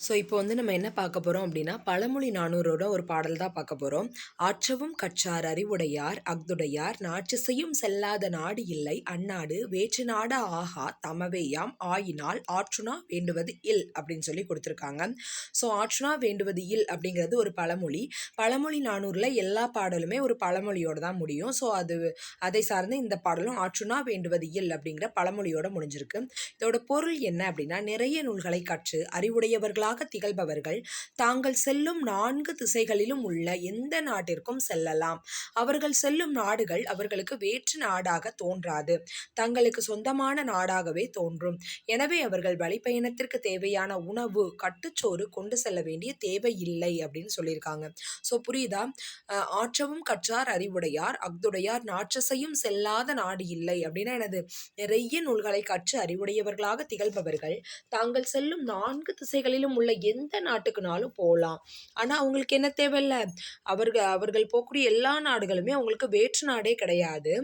So இப்போ வந்து நம்ம என்ன பார்க்க போகிறோம் அப்படின்னா பழமொழி நானூறோட ஒரு பாடல் தான் பார்க்க போகிறோம். ஆற்றவும் கற்றார் அறிவுடையார் அஃதுடையார் நாற்றிசையும் செல்லாத நாடு இல்லை அந்நாடு வேற்று நாட ஆகா தமவேயாம் ஆயினால் ஆற்றுணா வேண்டுவது இல் அப்படின்னு சொல்லி கொடுத்துருக்காங்க. ஸோ ஆற்றுணா வேண்டுவது இல் அப்படிங்கிறது ஒரு பழமொழி. பழமொழி நானூறில் எல்லா பாடலுமே ஒரு பழமொழியோட தான் முடியும். ஸோ அதை சார்ந்து இந்த பாடலும் ஆற்றுணா வேண்டுவது இல் அப்படிங்கிற பழமொழியோட முடிஞ்சிருக்கு. இதோட பொருள் என்ன அப்படின்னா, நிறைய நூல்களை கற்று அறிவுடையவர்களாக திகழ்பவர்கள் தாங்கள் செல்லும் 4 திசைகளிலும் உள்ள எந்த நாட்டிற்கும் செல்லலாம். அவர்கள் செல்லும் நாடுகள் அவர்களுக்கு வேற்று நாடாக தோன்றாது, தங்களுக்கு சொந்தமான நாடாகவே தோன்றும். எனவே அவர்கள் வழிப்பயணத்திற்கு தேவையான உணவு கட்டுச்சோறு கொண்டு செல்ல வேண்டிய தேவையில்லை அப்படின்னு சொல்லியிருக்காங்க. ஸோ புரியுதா? ஆற்றவும் கற்றார் அறிவுடையார் அஃதுடையார் நாற்றசையும் செல்லாத நாடு இல்லை அப்படின்னா என்னது? நிறைய நூல்களை கற்று அறிவுடையவர்களாக திகழ்பவர்கள் தாங்கள் செல்லும் 4 திசைகளிலும் உள்ள எந்த நாட்டுக்குனாலும் போகலாம். ஆனால் அவங்களுக்கு என்ன தேவையில்லை? அவர்கள் போகக்கூடிய எல்லா நாடுகளுமே அவங்களுக்கு வேற்று நாடே கிடையாது,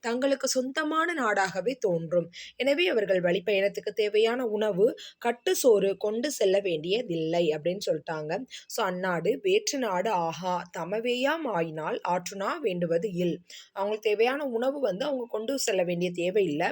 தங்களுக்கு சொந்தமான நாடாகவே தோன்றும். எனவே அவர்கள் வழிப்பயணத்துக்கு தேவையான உணவு கட்டு சோறு கொண்டு செல்ல வேண்டியதில்லை அப்படின்னு சொல்லிட்டாங்க. ஸோ அந்நாடு வேற்று நாடு ஆகா தமவேயாம் ஆயினால் ஆற்றுணா வேண்டுவது இல். அவங்களுக்கு தேவையான உணவு வந்து அவங்க கொண்டு செல்ல வேண்டிய தேவையில்லை.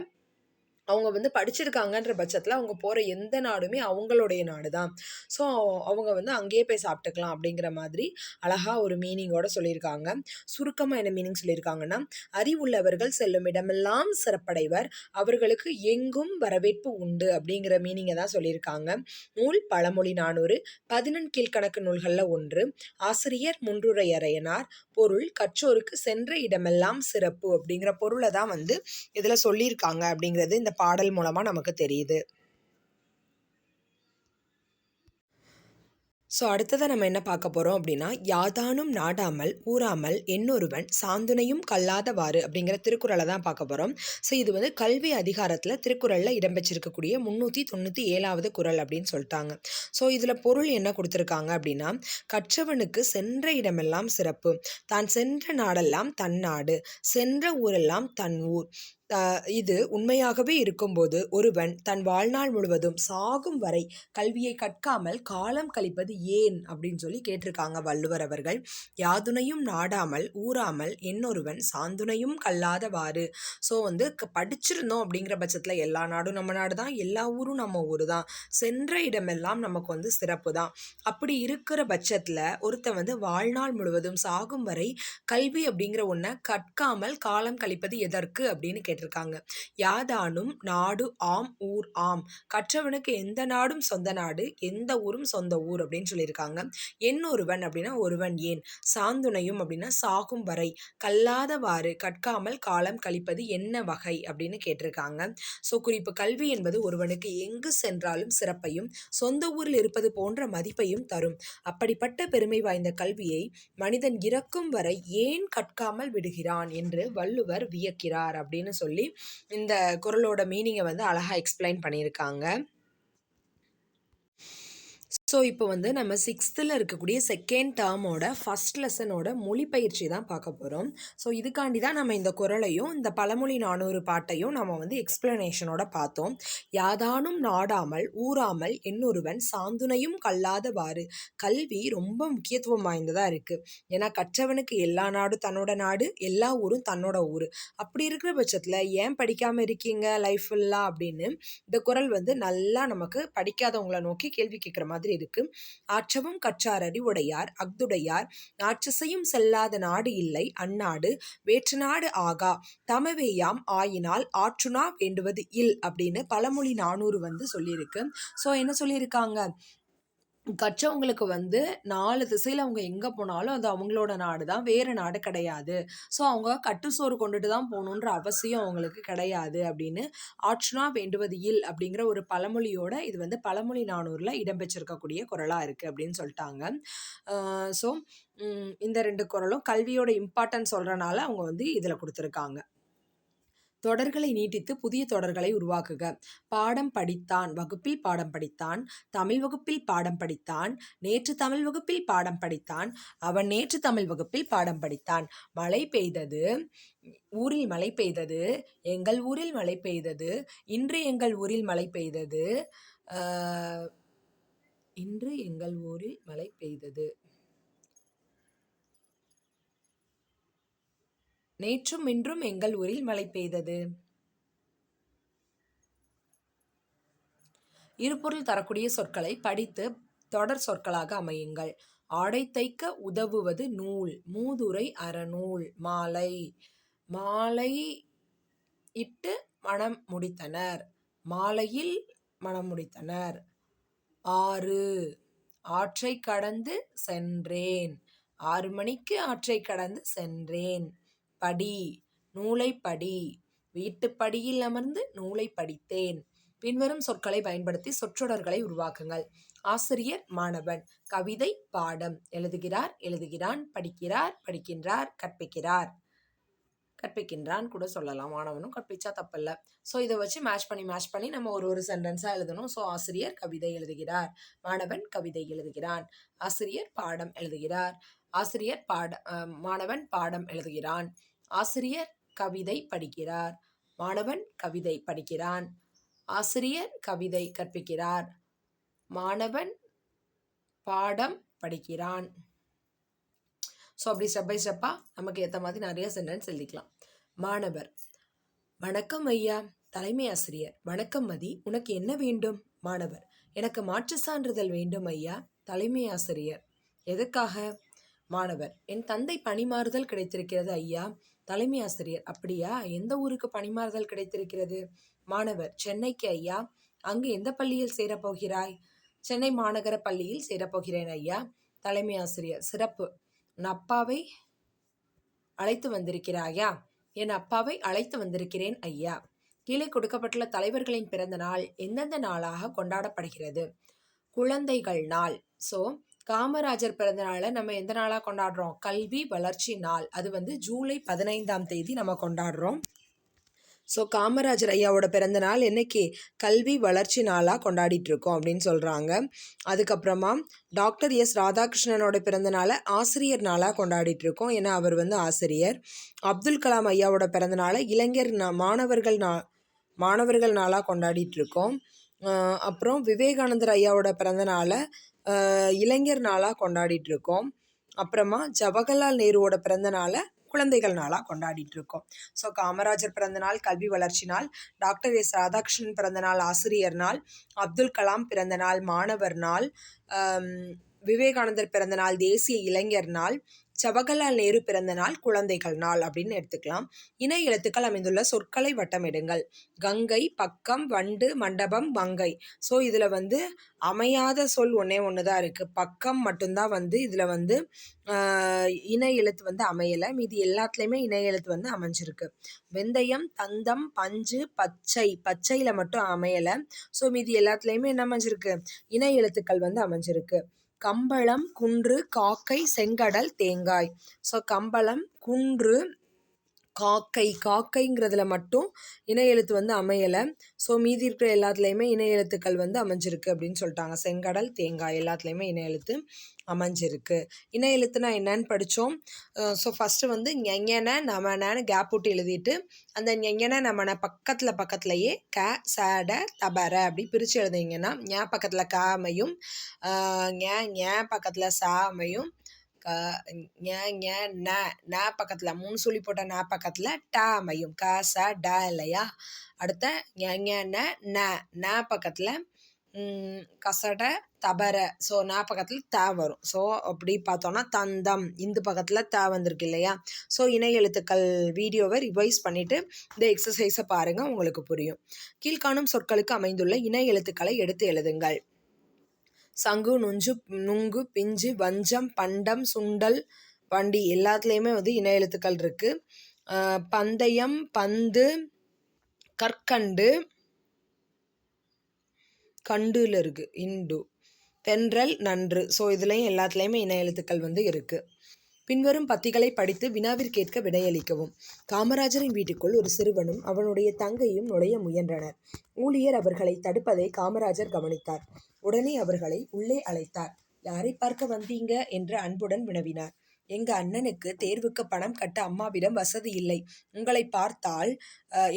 அவங்க வந்து படிச்சிருக்காங்கன்ற பட்சத்தில் அவங்க போகிற எந்த நாடுமே அவங்களுடைய நாடு தான். ஸோ அவங்க வந்து அங்கேயே போய் சாப்பிட்டுக்கலாம் அப்படிங்கிற மாதிரி அழகாக ஒரு மீனிங்கோட சொல்லியிருக்காங்க. சுருக்கமாக என்ன மீனிங் சொல்லியிருக்காங்கன்னா, அறிவுள்ளவர்கள் செல்லும் இடமெல்லாம் சிறப்படைவர், அவர்களுக்கு எங்கும் வரவேற்பு உண்டு அப்படிங்கிற மீனிங்கை தான் சொல்லியிருக்காங்க. நூல் பழமொழி 400 பதினெண் கீழ்கணக்கு நூல்களில் ஒன்று. ஆசிரியர் முன்றுரையறையனார். பொருள் கற்றோருக்கு சென்ற இடமெல்லாம் சிறப்பு அப்படிங்கிற பொருளை தான் வந்து இதில் சொல்லியிருக்காங்க அப்படிங்கிறது இந்த பாடல் மூலமா நமக்கு தெரியுது. ஸோ அடுத்ததாக நம்ம என்ன பார்க்க போகிறோம் அப்படின்னா, யாதானும் நாடாமல் ஊராமல் என்னொருவன் சாந்துணையும் கல்லாதவாறு அப்படிங்கிற திருக்குறளை தான் பார்க்க போகிறோம். ஸோ இது வந்து கல்வி அதிகாரத்தில் திருக்குறளில் இடம்பெற்றிருக்கக்கூடிய 397வது குறள் அப்படின்னு சொல்லிட்டாங்க. ஸோ இதில் பொருள் என்ன கொடுத்துருக்காங்க அப்படின்னா, கற்றவனுக்கு சென்ற இடமெல்லாம் சிறப்பு, தான் சென்ற நாடெல்லாம் தன் நாடு, சென்ற ஊரெல்லாம் தன் ஊர். இது உண்மையாகவே இருக்கும்போது ஒருவன் தன் வாழ்நாள் முழுவதும் சாகும் வரை கல்வியை கற்காமல் காலம் கழிப்பது ஏன் அப்படின்னு சொல்லி கேட்டிருக்காங்க வள்ளுவர் அவர்கள். யாதுனையும் நாடாமல் ஊராமல் என்னொருவன் சாந்துணையும் கல்லாதவாறு. ஸோ வந்து படிச்சிருந்தோம் அப்படிங்கிற பட்சத்தில் எல்லா நாடும் நம்ம நாடு தான், எல்லா ஊரும் நம்ம ஊர் தான், சென்ற இடமெல்லாம் நமக்கு வந்து சிறப்பு தான். அப்படி இருக்கிற பட்சத்தில் ஒருத்தன் வந்து வாழ்நாள் முழுவதும் சாகும் வரை கல்வி அப்படிங்கிற ஒன்றை கற்காமல் காலம் கழிப்பது எதற்கு அப்படின்னு கேட்டிருக்காங்க. யாதானும் நாடு ஆம் ஊர் ஆம், கற்றவனுக்கு எந்த நாடும் சொந்த நாடு, எந்த ஊரும் சொந்த ஊர் அப்படின்னு சொல்லியிருக்காங்க. என்னொருவன் அப்படின்னா ஒருவன் ஏன், சாந்துணையும் அப்படின்னா சாகும் வரை, கல்லாதவாறு கற்காமல் காலம் கழிப்பது என்ன வகை அப்படின்னு கேட்டிருக்காங்க. ஸோ குறிப்பு, கல்வி என்பது ஒருவனுக்கு எங்கு சென்றாலும் சிறப்பையும் சொந்த ஊரில் இருப்பது போன்ற மதிப்பையும் தரும். அப்படிப்பட்ட பெருமை வாய்ந்த கல்வியை மனிதன் இறக்கும் வரை ஏன் கற்காமல் விடுகிறான் என்று வள்ளுவர் வியக்கிறார் அப்படின்னு சொல்லி இந்த குறளோட மீனிங்கை வந்து அழகாக எக்ஸ்பிளைன் பண்ணியிருக்காங்க. ஸோ இப்போ வந்து நம்ம 6th இருக்கக்கூடிய செகண்ட் டேர்மோட ஃபஸ்ட் லெசனோட மொழிப்பயிற்சி தான் பார்க்க போகிறோம். ஸோ இதுக்காண்டி தான் நம்ம இந்த குறளையும் இந்த பழமொழி 400 பாட்டையும் நம்ம வந்து எக்ஸ்பிளனேஷனோட பார்த்தோம். யாதானும் நாடாமல் ஊராமல் என்னொருவன் சாந்துணையும் கல்லாதவாறு. கல்வி ரொம்ப முக்கியத்துவம் வாய்ந்ததாக இருக்குது. ஏன்னா கற்றவனுக்கு எல்லா நாடும் தன்னோட நாடு, எல்லா ஊரும் தன்னோட ஊர். அப்படி இருக்கிற பட்சத்தில் ஏன் படிக்காமல் இருக்கீங்க லைஃப் ஃபுல்லாக அப்படின்னு இந்த குறள் வந்து நல்லா நமக்கு படிக்காதவங்களை நோக்கி கேள்வி கேட்குற மாதிரி இருக்கு. ஆற்றவும் கற்றார் அறிவுடையார் அஃதுடையார் நாற்றிசையும் செல்லாத நாடு இல்லை அந்நாடு வேற்று நாடு ஆகா தமவேயாம் ஆயினால் ஆற்றுணா வேண்டுவது இல் அப்படின்னு பழமொழி 400 வந்து சொல்லியிருக்கு. ஸோ என்ன சொல்லியிருக்காங்க, கற்றவங்களுக்கு வந்து 4 திசையில் அவங்க எங்கே போனாலும் அது அவங்களோட நாடு தான், வேறு நாடு கிடையாது. ஸோ அவங்க கட்டுசோறு கொண்டுட்டு தான் போகணுன்ற அவசியம் அவங்களுக்கு கிடையாது அப்படின்னு ஆற்றுணா வேண்டுவது இல் அப்படிங்கிற ஒரு பழமொழியோட இது வந்து பழமொழி 400ல் இடம்பெற்றிருக்கக்கூடிய குறளாக இருக்குது அப்படின்னு சொல்லிட்டாங்க. ஸோ இந்த 2 குறளும் கல்வியோட இம்பார்ட்டன்ஸ் சொல்கிறனால அவங்க வந்து இதில் கொடுத்துருக்காங்க. தொடர்களை நீட்டித்து புதிய தொடர்களை உருவாக்குக. பாடம் படித்தான் வகுப்பில் பாடம் படித்தான், தமிழ் வகுப்பில் பாடம் படித்தான், நேற்று தமிழ் வகுப்பில் பாடம் படித்தான், அவன் நேற்று தமிழ் வகுப்பில் பாடம் படித்தான். மழை பெய்தது, ஊரில் மழை பெய்தது, எங்கள் ஊரில் மழை பெய்தது, இன்று எங்கள் ஊரில் மழை பெய்தது, இன்று எங்கள் ஊரில் மழை பெய்தது. நேற்றும் இன்றும் எங்கள் ஊரில் மழை பெய்தது. இருபொருள் தரக்கூடிய சொற்களை படித்து தொடர் சொற்களாக அமையுங்கள். ஆடை தைக்க உதவுவது நூல். மூதுரை அறநூல். மாலை. மாலை இட்டு மணம் முடித்தனர். மாலையில் மணம் முடித்தனர். ஆறு. ஆற்றை கடந்து சென்றேன். 6 மணிக்கு ஆற்றை கடந்து சென்றேன். படி. நூலை படி. வீட்டுப்படியில் அமர்ந்து நூலை படித்தேன். பின்வரும் சொற்களை பயன்படுத்தி சொற்றொடர்களை உருவாக்குங்கள். ஆசிரியர், மாணவன். கவிதை, பாடம். எழுதுகிறார், எழுதுகிறான். படிக்கிறார், படிக்கின்றார். கற்பிக்கிறார், கற்பிக்கின்றான் கூட சொல்லலாம். மாணவனும் கற்பிச்சா தப்பில்ல. ஸோ இதை வச்சு மேட்ச் பண்ணி நம்ம ஒரு சென்டென்ஸாக எழுதணும். ஸோ ஆசிரியர் கவிதை எழுதுகிறார், மாணவன் கவிதை எழுதுகிறான். ஆசிரியர் பாடம் எழுதுகிறார், மாணவன் பாடம் எழுதுகிறான். ஆசிரியர் கவிதை படிக்கிறார், மாணவன் கவிதை படிக்கிறான். ஆசிரியர் கவிதை கற்பிக்கிறார், மாணவன் பாடம் படிக்கிறான். ஸோ அப்படி ஸ்டெப் பை ஸ்டெப்பாக நமக்கு ஏற்ற மாதிரி நிறைய சென்டென்ஸ் எழுதிக்கலாம். மாணவர்: வணக்கம் ஐயா. தலைமை ஆசிரியர்: வணக்கம் மதி, உனக்கு என்ன வேண்டும்? மாணவர்: எனக்கு மாற்று சான்றிதழ் வேண்டும் ஐயா. தலைமை ஆசிரியர்: எதற்காக? மாணவர்: என் தந்தை பணிமாறுதல் கிடைத்திருக்கிறது ஐயா. தலைமை ஆசிரியர்: அப்படியா? எந்த ஊருக்கு பணிமாறுதல் கிடைத்திருக்கிறது? மாணவர்: சென்னைக்கு ஐயா. அங்கு எந்த பள்ளியில் சேரப்போகிறாய்? சென்னை மாநகர பள்ளியில் சேரப்போகிறேன் ஐயா. தலைமை ஆசிரியர்: சிறப்பு. உன் அப்பாவை அழைத்து வந்திருக்கிறாயா? என் அப்பாவை அழைத்து வந்திருக்கிறேன் ஐயா. கீழே கொடுக்கப்பட்டுள்ள தலைவர்களின் பிறந்த நாள் எந்தெந்த நாளாக கொண்டாடப்படுகிறது? குழந்தைகள் நாள். ஸோ காமராஜர் பிறந்த நாளை நம்ம எந்த நாளாக கொண்டாடுறோம்? கல்வி வளர்ச்சி நாள். அது ஜூலை 15ஆம் தேதி நம்ம கொண்டாடுறோம். ஸோ காமராஜர் ஐயாவோட பிறந்த நாள் என்னைக்கு? கல்வி வளர்ச்சி நாளாக கொண்டாடிட்டு இருக்கோம் அப்படின்னு சொல்கிறாங்க. அதுக்கப்புறமா டாக்டர் எஸ் ராதாகிருஷ்ணனோட பிறந்த நாளை ஆசிரியர் நாளாக கொண்டாடிட்டு இருக்கோம். ஏன்னா அவர் ஆசிரியர். அப்துல் கலாம் ஐயாவோட பிறந்த நாளை இளைஞர் மாணவர்கள் நாளாக கொண்டாடிட்டு இருக்கோம். அப்புறம் விவேகானந்தர் ஐயாவோட பிறந்த நாளை இளைஞர் நாளாக கொண்டாடிட்டு இருக்கோம். அப்புறமா ஜவஹர்லால் நேருவோட பிறந்த நாளை குழந்தைகள் நாளாக கொண்டாடிட்டு இருக்கோம். ஸோ காமராஜர் பிறந்த நாள் கல்வி வளர்ச்சி நாள், டாக்டர் எஸ் ராதாகிருஷ்ணன் பிறந்த நாள் ஆசிரியர் நாள், அப்துல் கலாம் பிறந்த நாள் மாணவர் நாள், விவேகானந்தர் பிறந்த நாள் தேசிய இளைஞர் நாள், ஜவஹர்லால் நேரு பிறந்த நாள் குழந்தைகள் நாள் அப்படின்னு எடுத்துக்கலாம். இணை எழுத்துக்கள் அமைந்துள்ள சொற்களை வட்டமிடுங்கள். கங்கை, பக்கம், வண்டு, மண்டபம், மங்கை. ஸோ இதில் அமையாத சொல் ஒன்று தான் இருக்குது. பக்கம் மட்டும்தான் இதில் இணை எழுத்து அமையலை. மீதி எல்லாத்துலேயுமே இணை எழுத்து அமைஞ்சிருக்கு. வெந்தயம், தந்தம், பஞ்சு, பச்சை. பச்சையில் மட்டும் அமையலை. ஸோ மீதி எல்லாத்துலேயுமே என்ன அமைஞ்சிருக்கு? இணை எழுத்துக்கள் அமைஞ்சிருக்கு. கம்பளம், குன்று, காக்கை, செங்கடல், தேங்காய். ஸோ கம்பளம், குன்று, காக்கை. காக்கைங்கிறதுல மட்டும் இணை எழுத்து அமையலை. ஸோ மீதி இருக்கிற எல்லாத்துலேயுமே இணை எழுத்துக்கள் அமைஞ்சிருக்கு அப்படின்னு சொல்லிட்டாங்க. செங்கடல், தேங்காய் எல்லாத்துலேயுமே இணை எழுத்து அமைஞ்சிருக்கு. இணை எழுத்துனா என்னன்னு படித்தோம். ஸோ ஃபஸ்ட்டு ஞெஞன நமனன்னு கேப் விட்டு எழுதிட்டு அந்த ஞெஞன நமன பக்கத்துலையே க, சட, தபர அப்படி பிரித்து எழுதிங்கன்னா ஞ பக்கத்தில் க அமையும், ஞ பக்கத்தில் ச அமையும், ந பக்கத்தில் 3 சுழி போட்ட ந பக்கத்தில் ட அமையும், க ச ட இல்லையா. அடுத்த ந பக்கத்தில் கசட, தபர. ஸோ ந பக்கத்தில் த வரும். ஸோ அப்படி பார்த்தோன்னா தந்தம், இந்த பக்கத்தில் த வந்திருக்கு இல்லையா. ஸோ இணை எழுத்துக்கள் வீடியோவை ரிவைஸ் பண்ணிவிட்டு இந்த எக்ஸசைஸை பாருங்கள், உங்களுக்கு புரியும். கீழ்காணும் சொற்களுக்கு அமைந்துள்ள இணை எழுத்துக்களை எடுத்து எழுதுங்கள். சங்கு, நுங்கு, பிஞ்சு, வஞ்சம், பண்டம், சுண்டல், வண்டி எல்லாத்துலேயுமே இணை எழுத்துக்கள் இருக்குது. பந்தயம், பந்து, கற்கண்டு, கண்டுல இருக்குது இண்டு. தென்றல், நன்று. ஸோ இதுலேயும் எல்லாத்துலேயுமே இணை எழுத்துக்கள் இருக்குது. பின்வரும் பத்திகளை படித்து வினாவிற்கேற்க விடையளிக்கவும். காமராஜரின் வீட்டுக்குள் ஒரு சிறுவனும் அவனுடைய தங்கையும் நுழைய முயன்றனர். ஊழியர் அவர்களை தடுப்பதை காமராஜர் கவனித்தார். உடனே அவர்களை உள்ளே அழைத்தார். யாரை பார்க்க வந்தீங்க என்று அன்புடன் வினவினார். எங்க அண்ணனுக்கு தேர்வுக்கு பணம் கட்ட அம்மாவிடம் வசதி இல்லை. உங்களை பார்த்தால்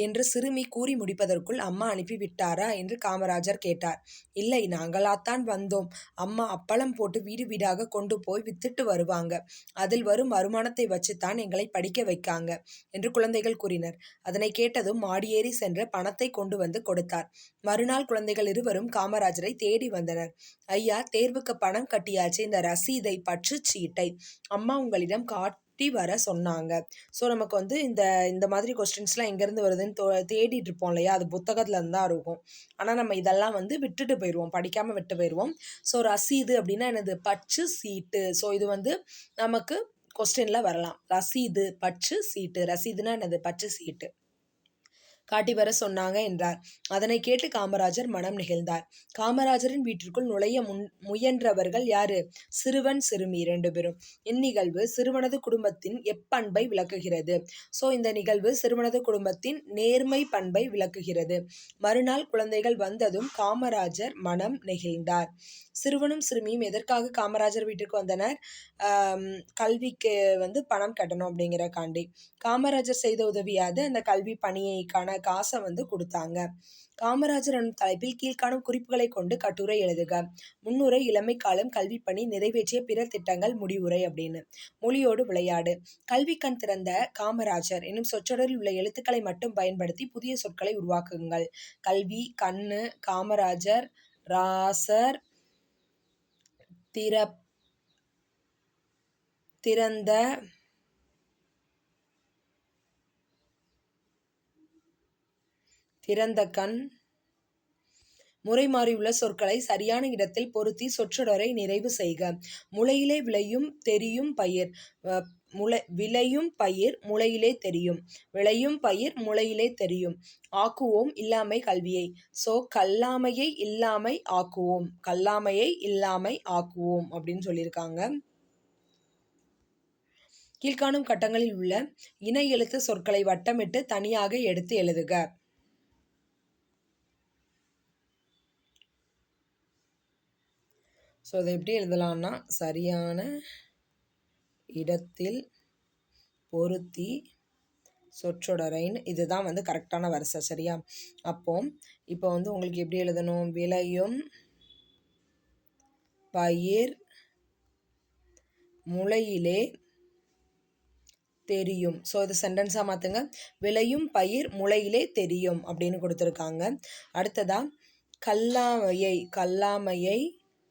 என்று சிறுமி கூறி முடிப்பதற்குள் அம்மா அனுப்பிவிட்டாரா என்று காமராஜர் கேட்டார். இல்லை, நாங்களாத்தான் வந்தோம். அம்மா அப்பளம் போட்டு வீடு வீடாக கொண்டு போய் வித்துட்டு வருவாங்க. அதில் வரும் வருமானத்தை வச்சுத்தான் எங்களை படிக்க வைக்காங்க என்று குழந்தைகள் கூறினர். அதனை கேட்டதும் மாடியேறி சென்று பணத்தை கொண்டு வந்து கொடுத்தார். மறுநாள் குழந்தைகள் இருவரும் காமராஜரை தேடி வந்தனர். ஐயா, தேர்வுக்கு பணம் கட்டியாச்சு, இந்த ரசீதை, பற்றுச் சீட்டை அம்மா உங்களிடம் காட்டி வர சொன்னாங்க. ஸோ நமக்கு வந்து இந்த மாதிரி கொஸ்டின்ஸ்லாம் எங்கேருந்து வருதுன்னு தேடிட்டு இருப்போம் இல்லையா, அது புத்தகத்துல இருந்து தான் இருக்கும். ஆனால் நம்ம இதெல்லாம் வந்து விட்டுட்டு போயிடுவோம், படிக்காமல் விட்டு போயிடுவோம். ஸோ ரசீது அப்படின்னா என்னது? பற்று சீட்டு. ஸோ இது வந்து நமக்கு கொஸ்டின்ல வரலாம். ரசீது, பற்று சீட்டு. ரசீதுன்னா என்னது? பற்று சீட்டு காட்டி வர சொன்னாங்க என்றார். அதனை கேட்டு காமராஜர் மனம் நெகிழ்ந்தார். காமராஜரின் வீட்டிற்குள் நுழைய முயன்றவர்கள் யாரு? சிறுவன், சிறுமி 2 பேரும். இந்நிகழ்வு சிறுவனது குடும்பத்தின் எப்பண்பை விளக்குகிறது. ஸோ இந்த நிகழ்வு சிறுவனது குடும்பத்தின் நேர்மை பண்பை விளக்குகிறது. மறுநாள் குழந்தைகள் வந்ததும் காமராஜர் மனம் நெகிழ்ந்தார். சிறுவனும் சிறுமியும் எதற்காக காமராஜர் வீட்டிற்கு வந்தனர்? கல்விக்கு வந்து பணம் கட்டணும் அப்படிங்கிறக்காண்டி. காமராஜர் செய்த உதவியாவது அந்த கல்வி பணியைக்கான காசை வந்து கொடுத்தாங்க. காமராஜர் எனும் தலைப்பில் கீழ்காணும் குறிப்புகளை கொண்டு கட்டுரை எழுதுக. முன்னுரை, இளமை காலம், கல்வி பணி, நிறைவேற்றிய பிற திட்டங்கள், முடிவுரை அப்படின்னு. மொழியோடு விளையாடு. கல்வி கண் திறந்த காமராஜர் என்னும் சொற்றொடரில் உள்ள எழுத்துக்களை மட்டும் பயன்படுத்தி புதிய சொற்களை உருவாக்குங்கள். கல்வி, கண்ணு, காமராஜர், ராசர், திறந்த, திறந்த கண். முறை மாறியுள்ள சொற்களை சரியான இடத்தில் பொருத்தி சொற்றொடரை நிறைவு செய்க. முளையிலே விளையும் தெரியும் பயிர். விளையும் பயிர் முளையிலே தெரியும். விளையும் பயிர் முளையிலே தெரியும். ஆக்குவோம் இல்லாமை கல்வியை. ஸோ கல்லாமையை இல்லாமை ஆக்குவோம். கல்லாமையை இல்லாமை ஆக்குவோம் அப்படின்னு சொல்லியிருக்காங்க. கீழ்காணும் கட்டங்களில் உள்ள இணை எழுத்து சொற்களை வட்டமிட்டு தனியாக எடுத்து எழுதுக. ஸோ அதை எப்படி எழுதலாம்னா, சரியான இடத்தில் பொருத்தி சொற்றொடரைன்னு, இதுதான் வந்து கரெக்டான வரிசை. சரியா? இப்போ வந்து உங்களுக்கு எப்படி எழுதணும்? விளையும் பயிர் முளையிலே தெரியும். ஸோ இது சென்டென்ஸாக மாற்றுங்க. விளையும் பயிர் முளையிலே தெரியும் அப்படின்னு கொடுத்துருக்காங்க. அடுத்ததா கல்லாமையை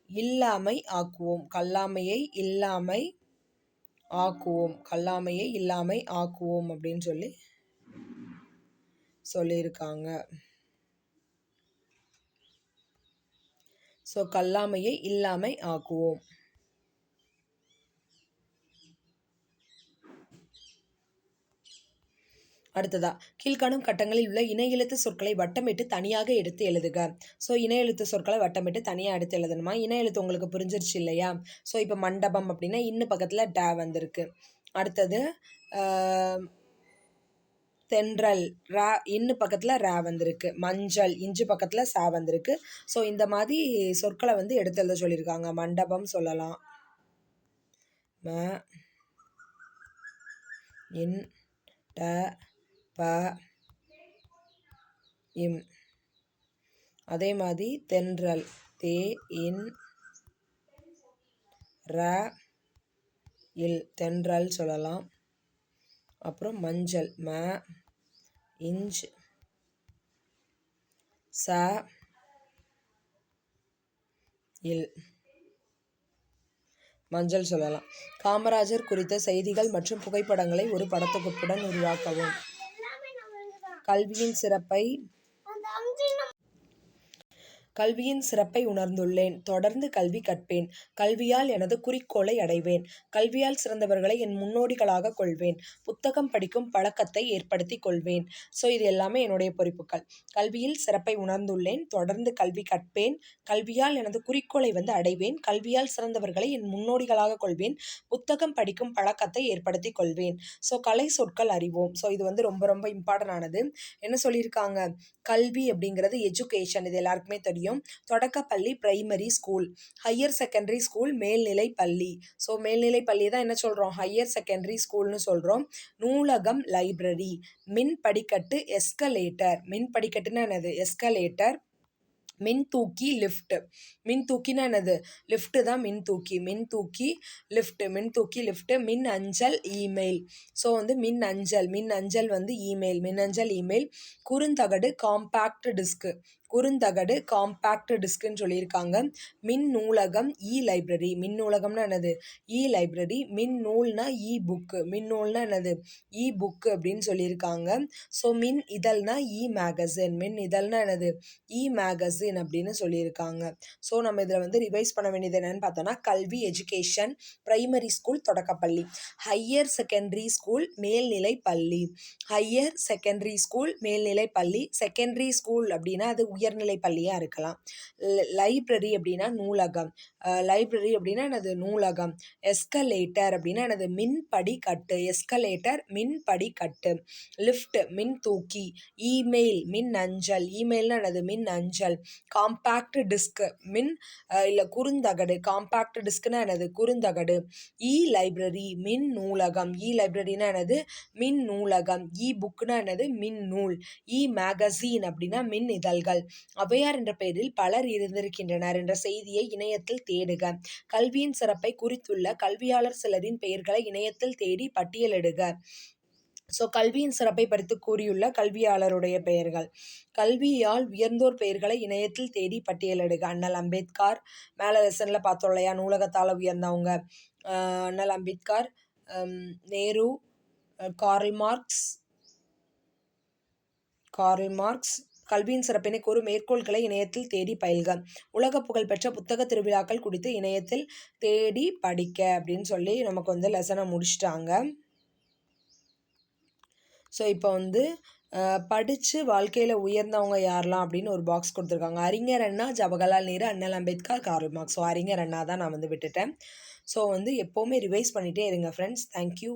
இல்லாமை ஆக்குவோம். கல்லாமையை இல்லாமை ஆக்குவோம். கல்லாமையை இல்லாமை ஆக்குவோம் அப்படின்னு சொல்லியிருக்காங்க. ஸோ கல்லாமையை இல்லாமை ஆக்குவோம். அடுத்ததா கீழ்காணும் கட்டங்களில் உள்ள இணை எழுத்து சொற்களை வட்டமிட்டு தனியாக எடுத்து எழுதுக. ஸோ இணை எழுத்து சொற்களை வட்டமிட்டு தனியாக எடுத்து எழுதணுமா? இணை எழுத்து உங்களுக்கு புரிஞ்சிருச்சு இல்லையா? ஸோ இப்போ மண்டபம் அப்படின்னா இன்னு பக்கத்தில் டே வந்திருக்கு. அடுத்தது தென்றல், ரா இன்னு பக்கத்தில் ரா வந்திருக்கு. மஞ்சள் இஞ்சு பக்கத்தில் சா வந்திருக்கு. ஸோ இந்த மாதிரி சொற்களை வந்து எடுத்து எழுத சொல்லியிருக்காங்க. மண்டபம் சொல்லலாம். ம இன் ட ப இம். அதே மாதிரி தென்றல் தே இன் ர இல் தென்றல் சொல்லலாம். அப்புறம் மஞ்சள் ம இஞ்ச் ச இல் மஞ்சள் சொல்லலாம். காமராஜர் குறித்த செய்திகள் மற்றும் புகைப்படங்களை ஒரு படத்தொகுப்புடன் உருவாக்கவும். கல்வியின் சிறப்பை உணர்ந்துள்ளேன். தொடர்ந்து கல்வி கற்பேன். கல்வியால் எனது குறிக்கோளை அடைவேன். கல்வியால் சிறந்தவர்களை என் முன்னோடிகளாக கொள்வேன். புத்தகம் படிக்கும் பழக்கத்தை ஏற்படுத்தி கொள்வேன். ஸோ இது எல்லாமே என்னுடைய பொறுப்புகள். கல்வியில் சிறப்பை உணர்ந்துள்ளேன். தொடர்ந்து கல்வி கற்பேன். கல்வியால் எனது குறிக்கோளை அடைவேன். கல்வியால் சிறந்தவர்களை என் முன்னோடிகளாக கொள்வேன். புத்தகம் படிக்கும் பழக்கத்தை ஏற்படுத்தி கொள்வேன். ஸோ கலை சொற்கள் அறிவோம். ஸோ இது ரொம்ப ரொம்ப இம்பார்ட்டன்ட் ஆனது. என்ன சொல்லியிருக்காங்க? கல்வி அப்படிங்கிறது எஜுகேஷன். இது எல்லாருக்குமே தெரியும். தெரியும். தொடக்கப்பள்ளி primary school, higher secondary school மேல்நிலை பள்ளி. ஸோ மேல்நிலை பள்ளி தான் என்ன சொல்கிறோம், ஹையர் செகண்டரி ஸ்கூல்னு சொல்கிறோம். நூலகம் லைப்ரரி. மின் படிக்கட்டு எஸ்கலேட்டர். மின் படிக்கட்டுன்னா என்னது, எஸ்கலேட்டர். மின்தூக்கி லிஃப்ட். மின்தூக்கினா என்னது, லிஃப்ட்டு தான் மின்தூக்கி. மின்தூக்கி லிஃப்ட். மின்தூக்கி லிஃப்ட். மின் அஞ்சல் இமெயில். ஸோ வந்து மின் அஞ்சல். மின் அஞ்சல் வந்து இமெயில். மின்னஞ்சல் இமெயில். குறுந்தகடு காம்பேக்ட் டிஸ்க்கு. குறுந்தகடு காம்பேக்ட் டிஸ்க்குன்னு சொல்லியிருக்காங்க. மின் நூலகம் இ லைப்ரரி. மின் நூலகம்னா என்னது, இ லைப்ரரி. மின் நூல்னா இ புக்கு. மின் நூல்னா என்னது, இ புக்கு அப்படின்னு சொல்லியிருக்காங்க. ஸோ மின் இதழ்னா இ மேகசின். மின் இதழ்னா என்னது, இ மேகசின் அப்படின்னு சொல்லியிருக்காங்க. ஸோ நம்ம இதில் வந்து ரிவைஸ் பண்ண வேண்டியது என்னன்னு பார்த்தோன்னா, கல்வி எஜுகேஷன், பிரைமரி ஸ்கூல் தொடக்கப்பள்ளி, ஹையர் செகண்டரி ஸ்கூல் மேல்நிலை பள்ளி, ஹையர் செகண்டரி ஸ்கூல் மேல்நிலை பள்ளி. செகண்டரி ஸ்கூல் அப்படின்னா அது உயர்நிலை பள்ளியாக இருக்கலாம். லைப்ரரி அப்படின்னா நூலகம். லைப்ரரி அப்படின்னா எனது நூலகம். எஸ்கலேட்டர் அப்படின்னா எனது மின்படி கட்டு. எஸ்கலேட்டர் மின்படி கட்டு. லிஃப்ட் மின் தூக்கி. இமெயில் மின் அஞ்சல். இமெயில்னா எனது மின் அஞ்சல். காம்பேக்ட் டிஸ்க் மின் இல்லை குறுந்தகடு. காம்பேக்ட் டிஸ்க்னா எனது குறுந்தகடு. இ லைப்ரரி மின் நூலகம். இ லைப்ரரினா எனது மின் நூலகம். இ புக்னா எனது மின் நூல். இ மேகசின் அப்படின்னா மின் இதழ்கள். ஔவையார் என்ற பெயரில் பலர் இருந்திருக்கின்றனர் என்ற செய்தியை இணையத்தில் தேடுக. கல்வியின் சிறப்பை குறித்துள்ள கல்வியாளர் சிலரின் பெயர்களை இணையத்தில் தேடி பட்டியலிடுக. ஸோ கல்வியின் சிறப்பை பறித்து கூறியுள்ள கல்வியாளருடைய பெயர்கள். கல்வியால் உயர்ந்தோர் பெயர்களை இணையத்தில் தேடி பட்டியலிடுக. அண்ணல் அம்பேத்கர், மேலே லெசனில் பார்த்தோம் இல்லையா, நூலகத்தால் உயர்ந்தவங்க. அண்ணல் அம்பேத்கர், நேரு, கார்ல் மார்க்ஸ். கல்வியின் சிறப்பினை கூறு மேற்கோள்களை இணையத்தில் தேடி பயில்க. உலக புகழ்பெற்ற புத்தக திருவிழாக்கள் குறித்து இணையத்தில் தேடி படிக்க அப்படின்னு சொல்லி நமக்கு வந்து லெசனை முடிச்சிட்டாங்க. ஸோ இப்போ வந்து படித்து வாழ்க்கையில் உயர்ந்தவங்க யாரெல்லாம் அப்படின்னு ஒரு பாக்ஸ் கொடுத்துருக்காங்க. அறிஞர் அண்ணா, ஜவஹர்லால் நேரு, அண்ணல் அம்பேத்கர், கார்ல் மார்க்ஸ். ஸோ அறிஞர் அண்ணா தான் நான் வந்து விட்டுட்டேன். ஸோ வந்து எப்போவுமே ரிவைஸ் பண்ணிகிட்டே இருங்க ஃப்ரெண்ட்ஸ். தேங்க்யூ.